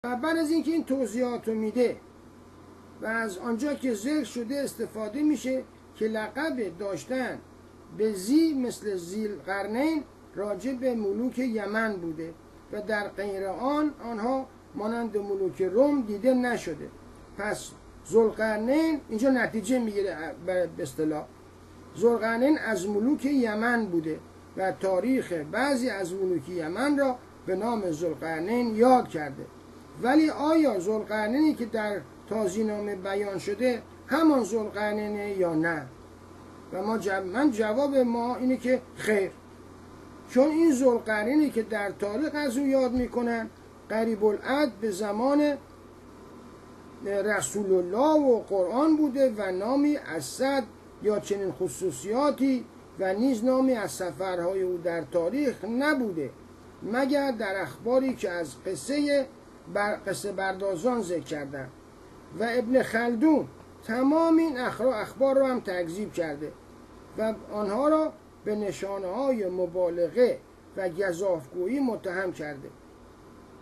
و بعد از اینکه این توضیحات رو میده و از آنجا که ذکر شده استفاده میشه که لقب داشتن به زی مثل ذوالقرنین راجع به ملوک یمن بوده و در غیر آنها مانند ملوک روم دیده نشده. پس ذوالقرنین اینجا نتیجه میگیره به اصطلاح ذوالقرنین از ملوک یمن بوده و تاریخ بعضی از ملوک یمن را به نام ذوالقرنین یاد کرده. ولی آیا ذوالقرنینی که در تازی‌نامه بیان شده همان ذوالقرنینه یا نه؟ و من جواب ما اینه که خیر، چون این ذوالقرنینی که در تاریخ از او یاد میکنن قریب العهد به زمان رسول الله و قرآن بوده و نامی اسد یا چنین خصوصیاتی و نیز نامی از سفرهای او در تاریخ نبوده مگر در اخباری که از قصه بردازان ذکر کردن. و ابن خلدون تمام این اخبار را هم تکذیب کرده و آنها را به نشانه‌های مبالغه و گزافگویی متهم کرده.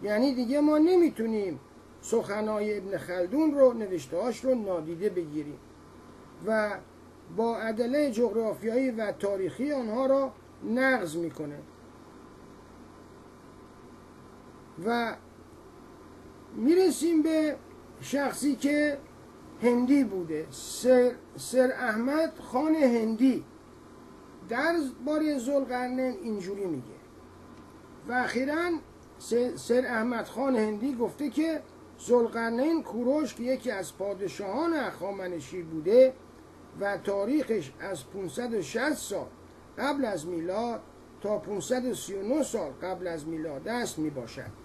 یعنی دیگه ما نمیتونیم سخنهای ابن خلدون رو، نوشته‌هاش رو نادیده بگیریم و با ادله جغرافیایی و تاریخی آنها را نقض میکنه. و میرسیم به شخصی که هندی بوده، سر احمد خان هندی در باره ذوالقرنین اینجوری میگه و اخیراً سر احمد خان هندی گفته که ذوالقرنین کوروش که یکی از پادشاهان هخامنشی بوده و تاریخش از 560 سال قبل از میلاد تا 539 سال قبل از میلاد است می باشد.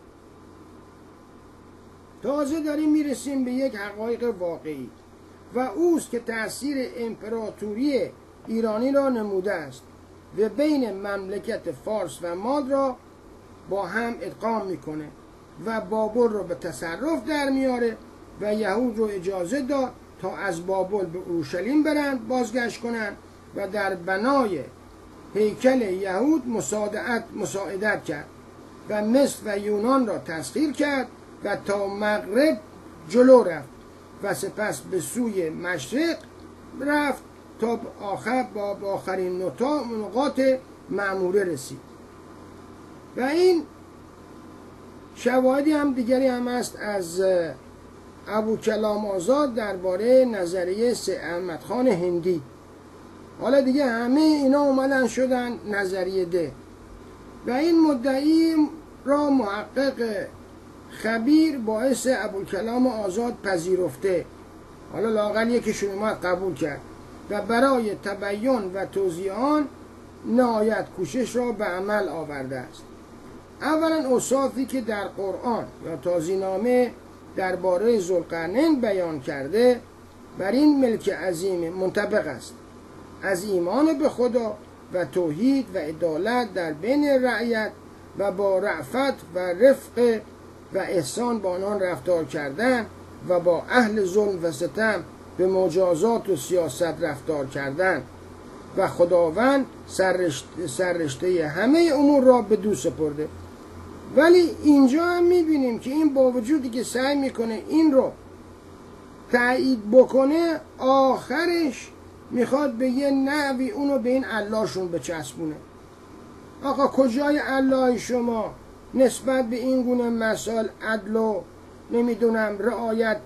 تازه داریم میرسیم به یک حقایق واقعی و اوست که تأثیر امپراتوری ایرانی را نموده است و بین مملکت فارس و ماد را با هم ادغام میکنه و بابل رو به تصرف در میاره و یهود رو اجازه داد تا از بابل به اورشلیم برند، بازگشت کنند و در بنای هیکل یهود مساعدت کرد و مصر و یونان را تسخیر کرد و تا مغرب جلو رفت و سپس به سوی مشرق رفت تا آخرین نقاط معموره رسید. و این شواهدی هم دیگری هم است از ابوکلام آزاد درباره نظریه سر احمد خان هندی. حالا دیگه همه اینا اومدن شدن نظریه ده و این مدعی را محقق خبیر باعث ابوالکلام آزاد پذیرفته، حالا لااقل یکیشون اومد قبول کرد و برای تبیین و توضیح آن نهایت کوشش را به عمل آورده است. اولا اوصافی که در قرآن یا تازی‌نامه درباره ذوالقرنین بیان کرده بر این ملک عظیم منطبق است، از ایمان به خدا و توحید و عدالت در بین رعیت و با رأفت و رفق و احسان با آنان رفتار کردن و با اهل ظلم و ستم به مجازات و سیاست رفتار کردن و خداوند سررشته همه امور را به دو سپرده. ولی اینجا هم میبینیم که این با وجودی که سعی میکنه این رو تایید بکنه، آخرش میخواد به یه نحوی اونو به این اللهشون بچسبونه. آقا کجای الله شما نسبت به این گونه مسائل عدل و نمیدونم رعایت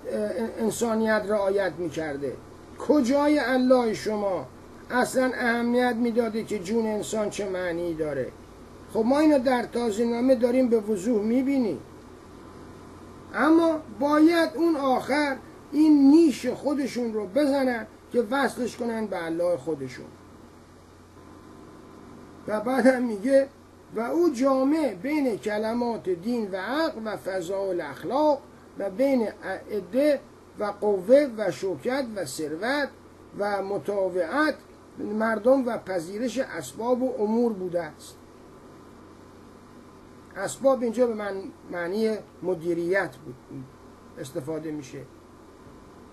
انسانیت رعایت میکرده؟ کجای الله شما اصلا اهمیت میداده که جون انسان چه معنی داره؟ خب ما اینو در تازی‌نامه داریم به وضوح میبینیم، اما باید اون آخر این نیش خودشون رو بزنن که وصلش کنن به الله خودشون. و بعد هم میگه و او جامع بین کلمات دین و عقل و فضائل اخلاق و بین عده و قوه و شوکت و ثروت و مطاوعت مردم و پذیرش اسباب و امور بوده است. اسباب اینجا به معنی مدیریت بود استفاده میشه.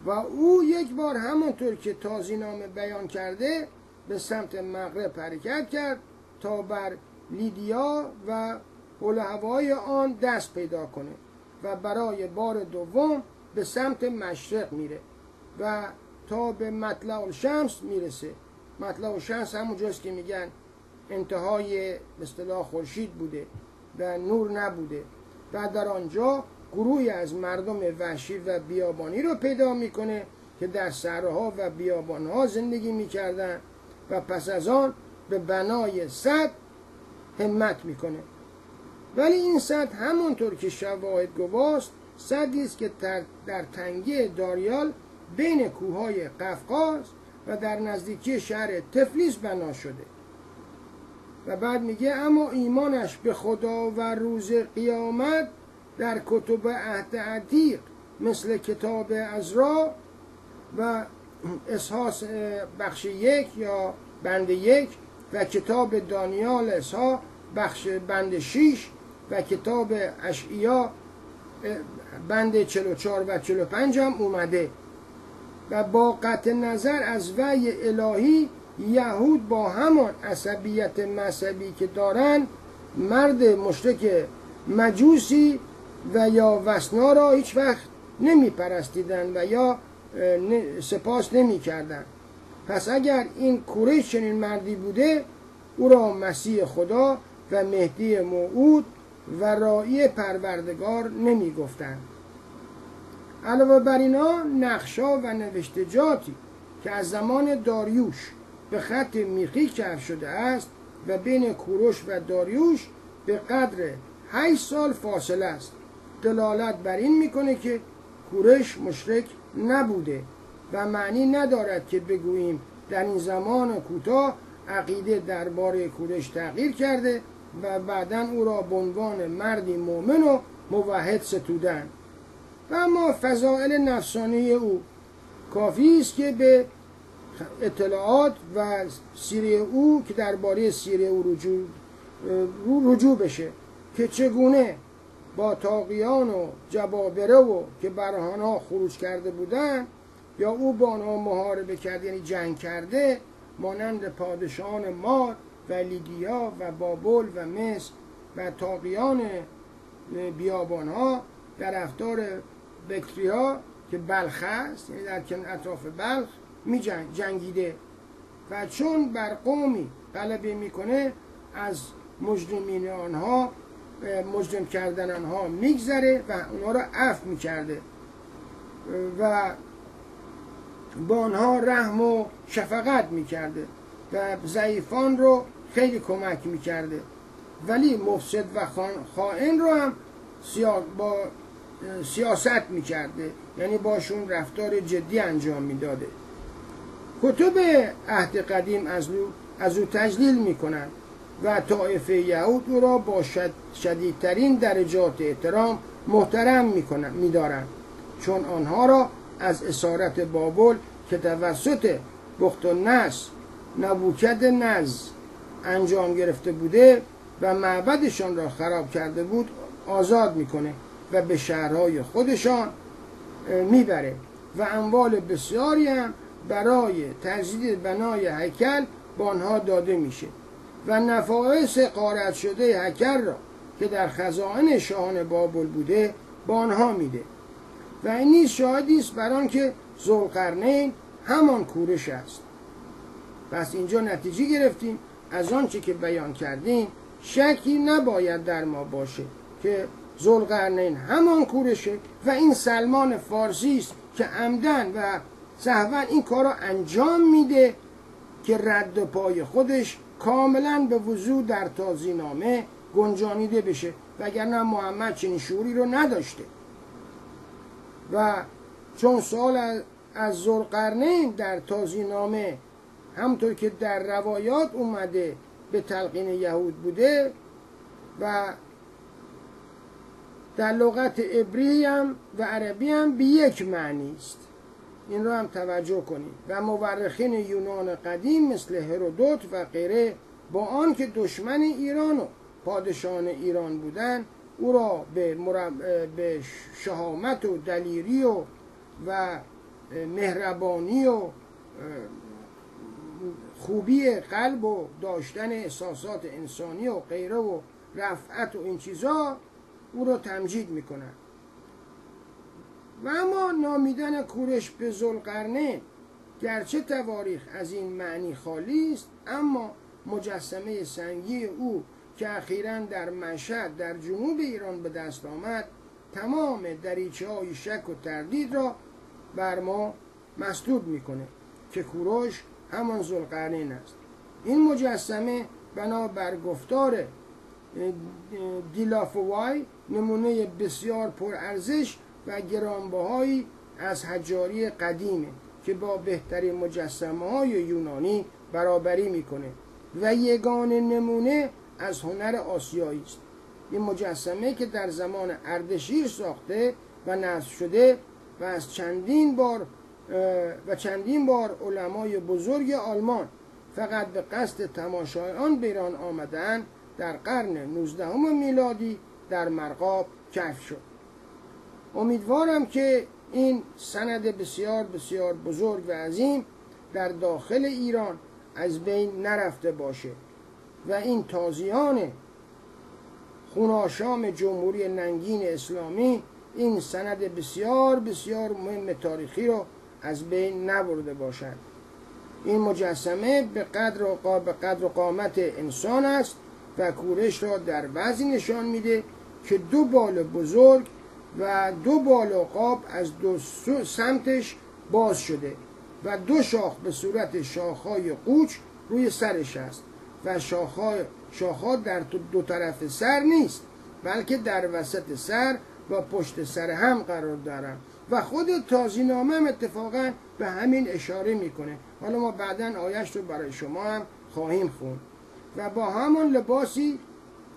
و او یک بار همانطور که تازی‌نامه بیان کرده به سمت مغرب حرکت کرد تا بر لیدیا و حول هوای آن دست پیدا کنه و برای بار دوم به سمت مشرق میره و تا به مطلع الشمس میرسه. مطلع الشمس همونجاست که میگن انتهای به اصطلاح خورشید بوده و نور نبوده و در آنجا گروهی از مردم وحشی و بیابانی رو پیدا میکنه که در صحراها و بیابانها زندگی میکردن و پس از آن به بنای سد همت میکنه. ولی این سد همونطور که شواهد گواست سدی است که در تنگه داریال بین کوههای قفقاز و در نزدیکی شهر تفلیس بنا شده. و بعد میگه اما ایمانش به خدا و روز قیامت در کتب عهد عتیق مثل کتاب عزرا و اصحاح بخش 1 یا بند 1 و کتاب دانیال اصحاح بخش بند 6 و کتاب اشعیا بند 44 و 45 هم اومده. و با قطع نظر از وحی الهی یهود با همان عصبیت مذهبی که دارن مرد مشرک مجوسی و یا وثنا را هیچ وقت نمی پرستیدن و یا سپاس نمی کردن. پس اگر این کوریش چنین مردی بوده او را مسیح خدا و مهدی موعود و راعی پروردگار نمی گفتن. علاوه بر اینا نقشا و نوشتجاتی که از زمان داریوش به خط میخی کشف شده است و بین کوروش و داریوش به قدر 8 سال فاصله است دلالت بر این میکنه که کوروش مشرک نبوده و معنی ندارد که بگوییم در این زمان کوتاه عقیده درباره کوروش تغییر کرده و بعداً او را به عنوان مردی مؤمن و موحد ستودند. و اما فضائل نفسانی او کافی است که به اطلاعات و سیره او که درباره سیره او رجوع بشه که چگونه با طاغیان و جبابره و که برهانها خروج کرده بودند یا او با آنها محاربه کرده یعنی جنگ کرده مانند پادشاهان ماد و لیدیا و بابل و مصر و طاغیان بیابانها در رفتار بکتریا که بلخ است یعنی در اطراف بلخ می جنگیده و چون بر قومی غلبه میکنه از مجرمین آنها مجرم کردن آنها میگذره و اونها را عفو میکرده و با آنها رحم و شفقت میکرده و ضعیفان رو خیلی کمک میکرده. ولی مفسد و خائن رو هم با سیاست میکرده یعنی باشون رفتار جدی انجام میداده. کتب عهد قدیم از او تجلیل میکنند و طایفه یهود او را با شدیدترین درجات احترام محترم میدارند چون آنها را از اسارت بابل که توسط بختالنصر نبوکدنضر انجام گرفته بوده و معبدشان را خراب کرده بود آزاد میکنه و به شهرهای خودشان میبره و اموال بسیاری هم برای تجدید بنای هیکل با آنها داده میشه و نفایس غارت شده هیکل را که در خزائن شاهان بابل بوده با آنها میده و این نیز شاهدی است بر آنکه ذوالقرنین همان کوروش است. پس اینجا نتیجه گرفتیم از آنچه که بیان کردیم شکی نباید در ما باشه که ذوالقرنین همان کوروشه و این سلمان فارسی است که عمدن و سهوا این کار را انجام میده که رد پای خودش کاملا به وضوح در تازی‌نامه گنجانیده بشه وگرنه محمد چنین شعوری رو نداشته. و چون سوال از ذوالقرنین در تازی‌نامه همطور که در روایات اومده به تلقین یهود بوده و در لغت عبری هم و عربی هم به یک معنی است، این رو هم توجه کنید. و مورخین یونان قدیم مثل هرودوت و غیره با آن که دشمن ایران و پادشاهان ایران بودند او را به شهامت و دلیری و مهربانی و خوبی قلب و داشتن احساسات انسانی و غیره و رفعت و این چیزا او را تمجید میکنن و اما نامیدن کوروش به ذوالقرنین گرچه تواریخ از این معنی خالی است، اما مجسمه سنگی او که اخیراً در مشهد در جنوب ایران به دست آمد تمام دریچه‌های شک و تردید را بر ما مسدود میکنه که کوروش همان ذوالقرنین است. این مجسمه بنابر گفتار دیلافوای نمونه بسیار پرارزش و گرانبهایی از حجاری قدیمه که با بهترین مجسمه‌های یونانی برابری میکنه و یگانه نمونه از هنر آسیایی است. این مجسمه که در زمان اردشیر ساخته و نصب شده و از چندین بار علمای بزرگ آلمان فقط به قصد تماشای آن به ایران آمدند، در قرن 19 میلادی در مرغاب کشف شد. امیدوارم که این سند بسیار بسیار بزرگ و عظیم در داخل ایران از بین نرفته باشه و این تازیان خوناشام جمهوری ننگین اسلامی این سند بسیار بسیار مهم تاریخی رو از بین نبرده باشند. این مجسمه به قدر و قامت انسان است و کوروش را در وضعی نشان میده که دو بال بزرگ و دو بال عقاب از دو سمتش باز شده و دو شاخ به صورت شاخهای قوچ روی سرش است و شاخها در دو طرف سر نیست، بلکه در وسط سر و پشت سر هم قرار دارند و خود تازی‌نامه هم اتفاقا به همین اشاره میکنه. حالا ما بعداً آیش رو برای شما هم خواهیم خوند و با همان لباسی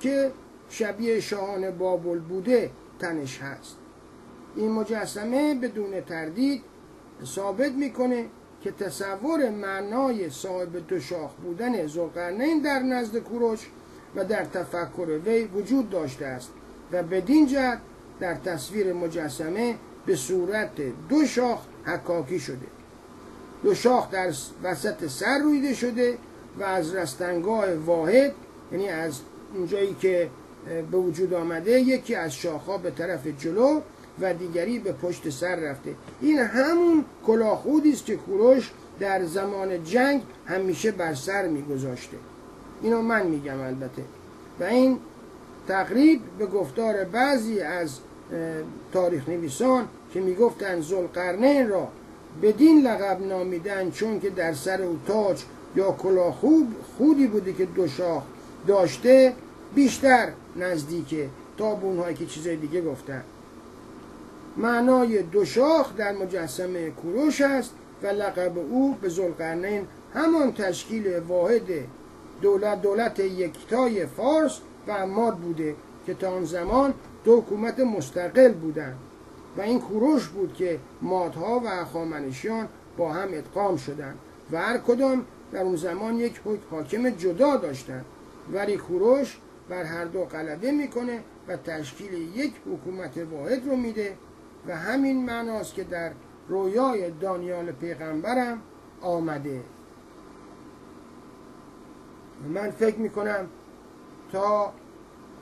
که شبیه شاهان بابل بوده تنش هست. این مجسمه بدون تردید ثابت میکنه که تصور معنای صاحب دو شاخ بودن ذوالقرنین در نزد کوروش و در تفکر وی وجود داشته است و بدین جهت در تصویر مجسمه به صورت دو شاخ حکاکی شده. دو شاخ در وسط سر رویده شده و از رستنگاه واحد، یعنی از اونجایی که به وجود آمده، یکی از شاخها به طرف جلو و دیگری به پشت سر رفته. این همون کلاهخودی است که کوروش در زمان جنگ همیشه بر سر میگذاشته. اینو من میگم البته. و این تقریب به گفتار بعضی از تاریخ نویسان که میگفتن ذوالقرنین را بدین لقب نامیدن چون که در سر او تاج یا کلاه خودی بوده که دو شاخ داشته، بیشتر نزدیکه تا به اونهایی که چیزای دیگه گفتن. معنای دو شاخ در مجسمه کوروش است و لقب او به ذوالقرنین همان تشکیل واحد دولت یکتای فارس و عماد بوده که تا آن زمان دو حکومت مستقل بودند و این کوروش بود که مادها و هخامنشیان با هم ادغام شدند و هر کدام در اون زمان یک حاکم جدا داشتند، ولی کوروش بر هر دو غلبه میکنه و تشکیل یک حکومت واحد رو میده و همین معناست که در رویای دانیال پیغمبرم آمده. من فکر میکنم تا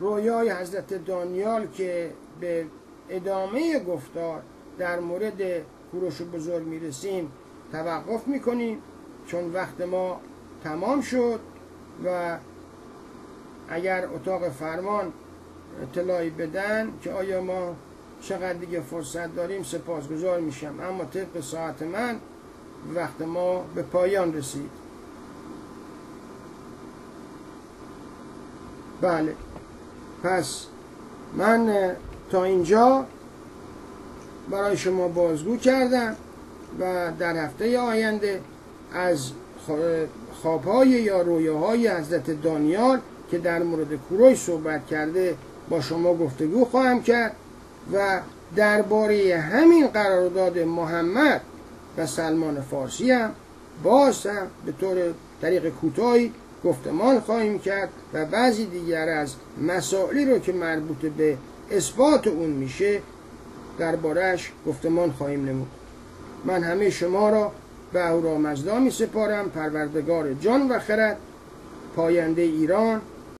رویای حضرت دانیال که به ادامه گفتار در مورد کوروش بزرگ میرسیم توقف میکنیم، چون وقت ما تمام شد و اگر اتاق فرمان اطلاعی بدن که آیا ما چقدر دیگه فرصت داریم سپاسگزار میشم، اما طبق ساعت من وقت ما به پایان رسید. بله، پس من تا اینجا برای شما بازگو کردم و در هفته آینده از خوابهای یا رویاهای حضرت دانیال که در مورد کوروش صحبت کرده با شما گفتگو خواهم کرد و درباره همین قرارداد محمد و سلمان فارسی هم باز هم به طریق کوتاهی گفتمان خواهیم کرد و بعضی دیگر از مسائلی رو که مربوط به اثبات اون میشه درباره‌اش گفتمان خواهیم نمود. من همه شما را به اهورامزدا می سپارم، پروردگار جان و خرد، پاینده ایران